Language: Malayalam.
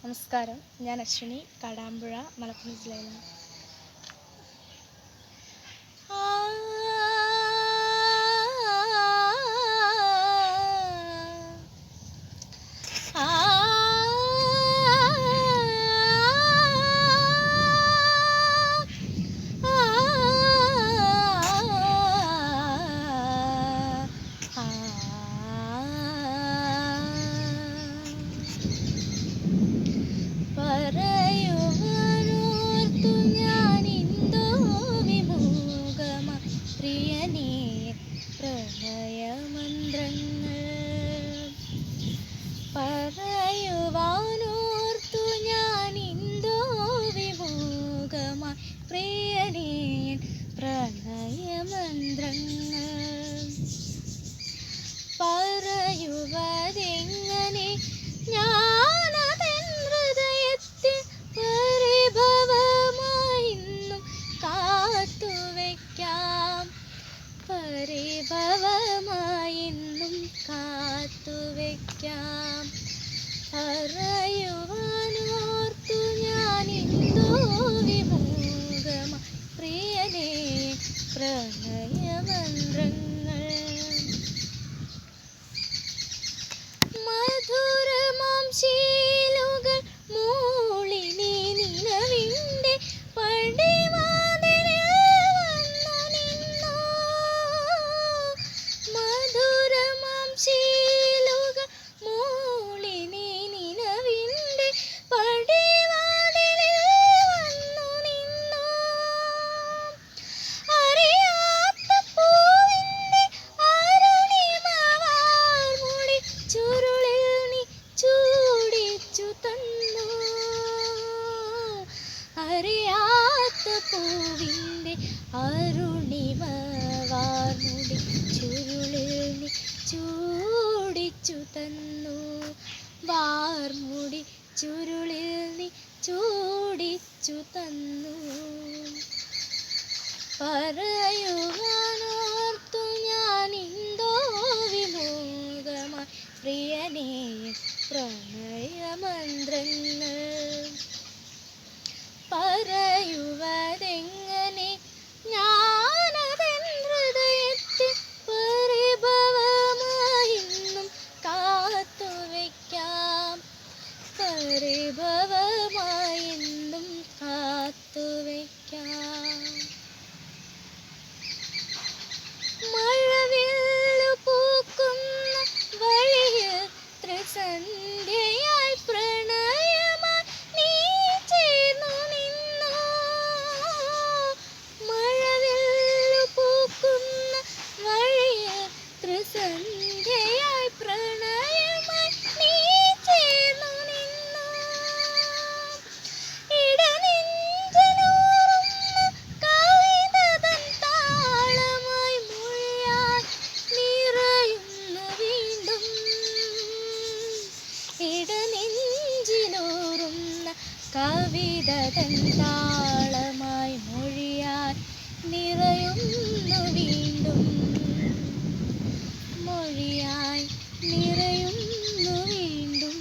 നമസ്കാരം, ഞാൻ അശ്വിനി, കാടാമ്പുഴ, മലപ്പുറം ജില്ലയിലാണ്. പറയുവാനോർത്തു ഞാനിന്തോ വിമുഖമ പ്രിയനേ പ്രണയമന്ത്രങ്ങൾ. പറയുവാനോർത്തു ഞാനിന്തോ വിമുഖമ പ്രിയനേ പ്രണയമന്ത്രങ്ങൾ. പറയുവതെങ്ങനെ ഞാനതെൻ ഹൃദയത്തിൽ പരിഭവമായിന്നും കാത്തുവയ്ക്കാം. പരിഭവമായിന്നും കാത്തുവയ്ക്കാം. പറയുവാനോർത്തു ഞാനിന്തോ വിമുഖമ പ്രിയനേ പ്രണയമന്ത്രങ്ങൾ. മധുരമാം ശീലുകൾ മൂളി നീ നിലവിൻ്റെ പടിവാതിലിൽ വന്നു നിന്നു. മധുരമാം ശീലുകൾ മൂളി നീ നിലവിൻ്റെ പടിവാതിലിൽ വന്നു നിന്നു. അറിയാത്ത പൂവിൻ്റെ അരുണിമവാർമുടി ചുരുളിൽ നീ ചൂടിച്ചു തന്നു. അറിയാത്ത പൂവിൻ്റെ അരുണിമവാർമുടി ചുരുളിൽ നീ ചൂടിച്ചു തന്നു. വാർമുടി ചുരുളിൽ നീ ചൂടിച്ചു തന്നു. പറയുവാനോർത്തു ഞാനിന്തോ വിമുഖമായി പ്രിയനേ പ്രണയമന്ത്രങ്ങൾ. പറയുവതെങ്ങനെ ഞാനതെൻ ഹൃദയത്തിൽ പരിഭവമായിന്നും കാത്തുവയ്ക്കാം. പരിഭവമായിന്നും കാത്തുവയ്ക്കാം. മഴവില്ലു പൂക്കുന്ന വഴിയത്ര സന്ധ്യയായി പ്രണയമായി നീ ചേർന്നു നിന്നു. മഴവില്ലു പൂക്കുന്ന വഴിയത്ര സന്ധ്യയായി പ്രണയമായി നീ ചേർന്നു നിന്നു. ഇടനെഞ്ചിലൂറുന്ന കവിതതൻ താളമായി മൊഴിയായി നിറയുന്നു വീണ്ടും. ഇടനെഞ്ചിലൂറുന്ന കവിതതൻ താളമായി മൊഴിയായി നിറയുന്നു വീണ്ടും. മൊഴിയായി നിറയുന്നു വീണ്ടും.